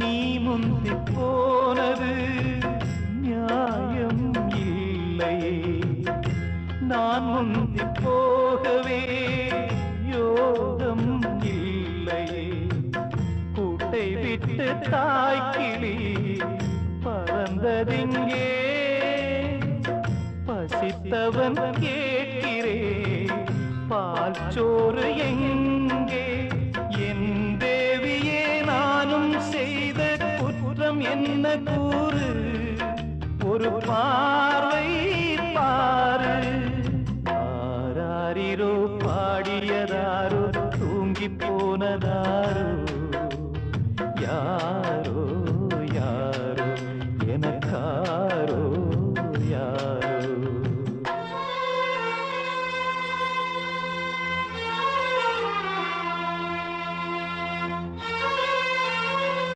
நீ முந்தி போனது நியாயம் இல்லையே, நான் முந்தி போகவே யோகம் இல்லையே. கூட்டை விட்டு தாய்க்கிளி பறந்ததிங்கே, பசித்தவன் கேட்கிறே பால் சோறு எங்கே. என் தேவியே நானும் செய்த குற்றம் என்ன கூறு, ஒரு பார்வை பாரு. ஆராரிரோ பாடியதாரோ தூங்கி போனதாரோ யாரோ.